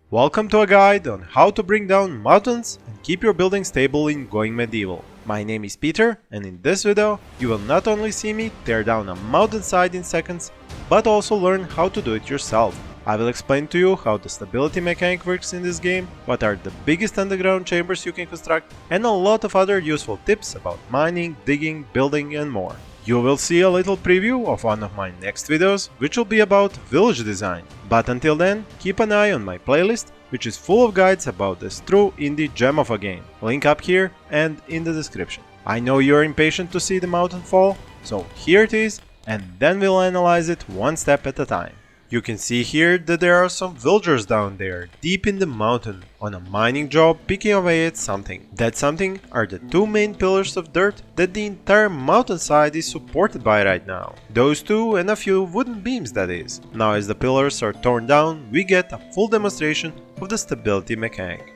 Welcome to a guide on how to bring down mountains and keep your building stable in going medieval. My name is Peter, and in this video you will not only see me tear down a mountainside in seconds, but also learn how to do it yourself. I will explain to you how the stability mechanic works in this game, what are the biggest underground chambers you can construct, and a lot of other useful tips about mining, digging, building and more. You will see a little preview of one of my next videos, which will be about village design. But until then, keep an eye on my playlist, which is full of guides about this true indie gem of a game. Link up here and in the description. I know you're impatient to see the mountain fall, so here it is, and then we'll analyze it one step at a time. You can see here that there are some villagers down there, deep in the mountain, on a mining job picking away at something. That something are the two main pillars of dirt that the entire mountainside is supported by right now. Those two and a few wooden beams, that is. Now as the pillars are torn down, we get a full demonstration of the stability mechanic.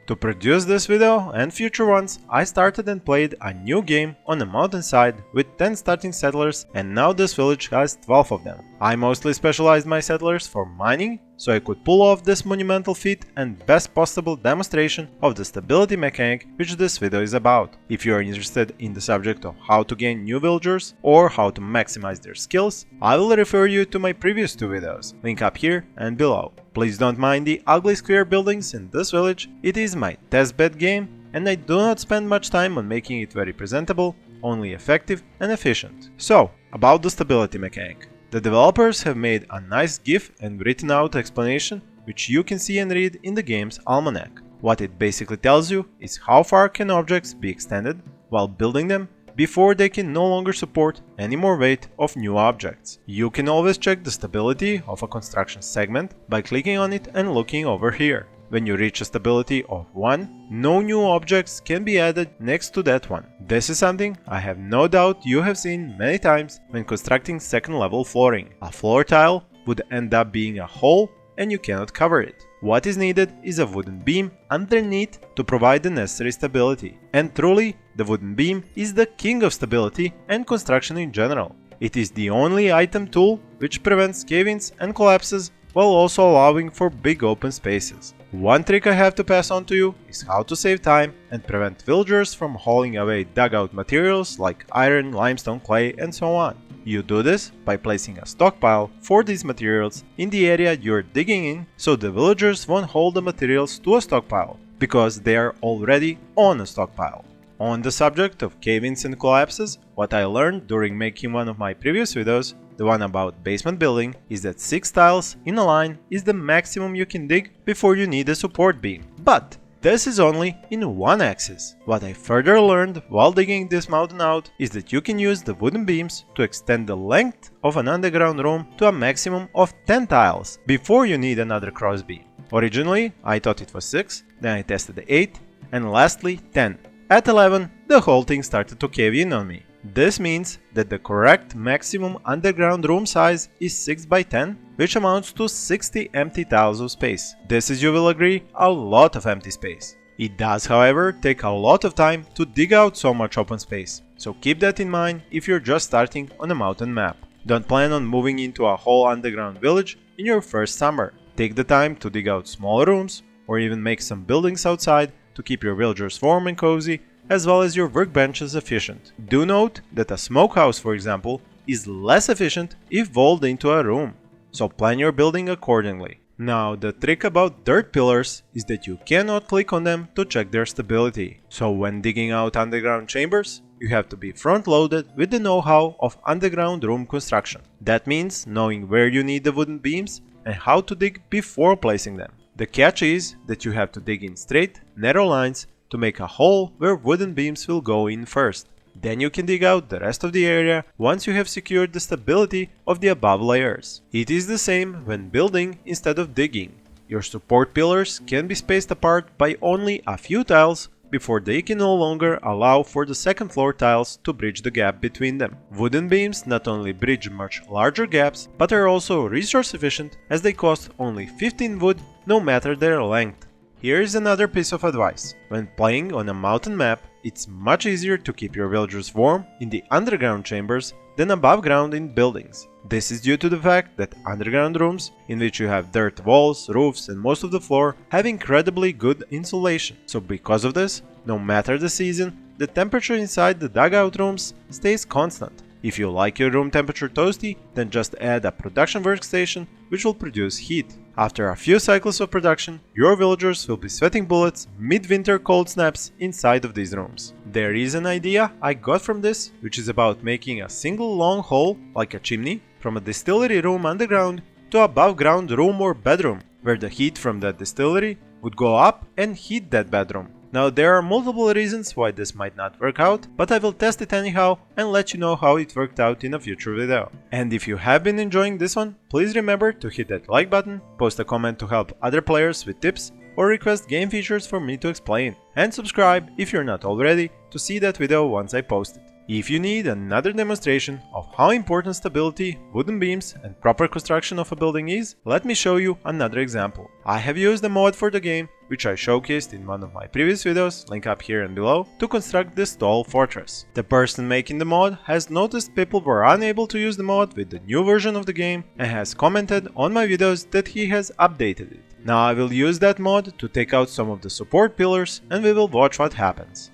To produce this video and future ones, I started and played a new game on a mountainside with 10 starting settlers, and now this village has 12 of them. I mostly specialized my settlers for mining, so I could pull off this monumental feat and best possible demonstration of the stability mechanic which this video is about. If you are interested in the subject of how to gain new villagers or how to maximize their skills, I will refer you to my previous two videos, link up here and below. Please don't mind the ugly square buildings in this village, it is my testbed game and I do not spend much time on making it very presentable, only effective and efficient. So, about the stability mechanic. The developers have made a nice GIF and written out explanation which you can see and read in the game's almanac. What it basically tells you is how far can objects be extended while building them before they can no longer support any more weight of new objects. You can always check the stability of a construction segment by clicking on it and looking over here. When you reach a stability of 1, no new objects can be added next to that one. This is something I have no doubt you have seen many times when constructing second level flooring. A floor tile would end up being a hole and you cannot cover it. What is needed is a wooden beam underneath to provide the necessary stability. And truly, the wooden beam is the king of stability and construction in general. It is the only item tool which prevents cave-ins and collapses while also allowing for big open spaces. One trick I have to pass on to you is how to save time and prevent villagers from hauling away dugout materials like iron, limestone, clay and so on. You do this by placing a stockpile for these materials in the area you're digging in, so the villagers won't haul the materials to a stockpile, because they are already on a stockpile. On the subject of cave-ins and collapses, what I learned during making one of my previous videos, the one about basement building, is that 6 tiles in a line is the maximum you can dig before you need a support beam. But this is only in one axis. What I further learned while digging this mountain out is that you can use the wooden beams to extend the length of an underground room to a maximum of 10 tiles before you need another cross beam. Originally I thought it was 6, then I tested 8 and lastly 10. At 11 the whole thing started to cave in on me. This means that the correct maximum underground room size is 6 by 10, which amounts to 60 empty tiles of space. This is, you will agree, a lot of empty space. It does, however, take a lot of time to dig out so much open space, so keep that in mind if you're just starting on a mountain map. Don't plan on moving into a whole underground village in your first summer. Take the time to dig out small rooms, or even make some buildings outside to keep your villagers warm and cozy, as well as your workbenches efficient. Do note that a smokehouse, for example, is less efficient if walled into a room, so plan your building accordingly. Now, the trick about dirt pillars is that you cannot click on them to check their stability. So when digging out underground chambers, you have to be front-loaded with the know-how of underground room construction. That means knowing where you need the wooden beams and how to dig before placing them. The catch is that you have to dig in straight, narrow lines to make a hole where wooden beams will go in first. Then you can dig out the rest of the area once you have secured the stability of the above layers. It is the same when building instead of digging. Your support pillars can be spaced apart by only a few tiles before they can no longer allow for the second floor tiles to bridge the gap between them. Wooden beams not only bridge much larger gaps, but are also resource efficient as they cost only 15 wood no matter their length. Here is another piece of advice. When playing on a mountain map, it's much easier to keep your villagers warm in the underground chambers than above ground in buildings. This is due to the fact that underground rooms, in which you have dirt walls, roofs and most of the floor, have incredibly good insulation. So because of this, no matter the season, the temperature inside the dugout rooms stays constant. If you like your room temperature toasty, then just add a production workstation which will produce heat. After a few cycles of production, your villagers will be sweating bullets mid-winter cold snaps inside of these rooms. There is an idea I got from this, which is about making a single long hole, like a chimney, from a distillery room underground to above ground room or bedroom, where the heat from that distillery would go up and heat that bedroom. Now there are multiple reasons why this might not work out, but I will test it anyhow and let you know how it worked out in a future video. And if you have been enjoying this one, please remember to hit that like button, post a comment to help other players with tips, or request game features for me to explain. And subscribe if you're not already to see that video once I post it. If you need another demonstration of how important stability, wooden beams and proper construction of a building is, let me show you another example. I have used a mod for the game, which I showcased in one of my previous videos, link up here and below, to construct this tall fortress. The person making the mod has noticed people were unable to use the mod with the new version of the game and has commented on my videos that he has updated it. Now I will use that mod to take out some of the support pillars and we will watch what happens.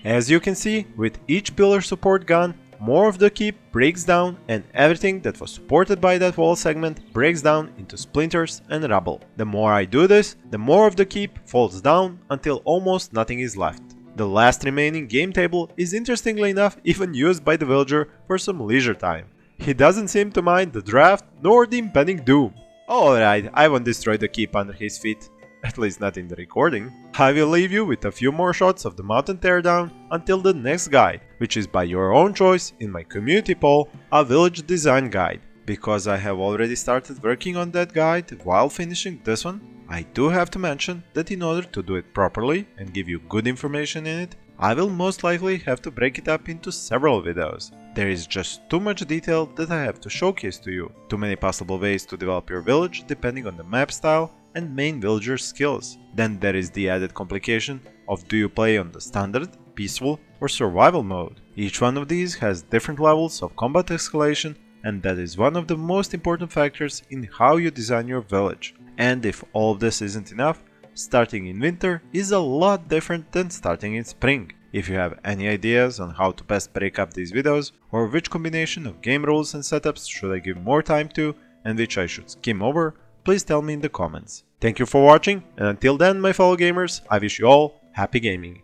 As you can see, with each pillar support gone, more of the keep breaks down and everything that was supported by that wall segment breaks down into splinters and rubble. The more I do this, the more of the keep falls down until almost nothing is left. The last remaining game table is interestingly enough even used by the villager for some leisure time. He doesn't seem to mind the draft nor the impending doom. Alright, I won't destroy the keep under his feet. At least not in the recording. I will leave you with a few more shots of the mountain teardown until the next guide, which is by your own choice in my community poll, a village design guide. Because I have already started working on that guide while finishing this one, I do have to mention that in order to do it properly and give you good information in it, I will most likely have to break it up into several videos. There is just too much detail that I have to showcase to you, too many possible ways to develop your village depending on the map style and main villager skills. Then there is the added complication of do you play on the standard, peaceful or survival mode. Each one of these has different levels of combat escalation and that is one of the most important factors in how you design your village. And if all of this isn't enough, starting in winter is a lot different than starting in spring. If you have any ideas on how to best break up these videos or which combination of game rules and setups should I give more time to and which I should skim over, please tell me in the comments. Thank you for watching and until then my fellow gamers, I wish you all happy gaming.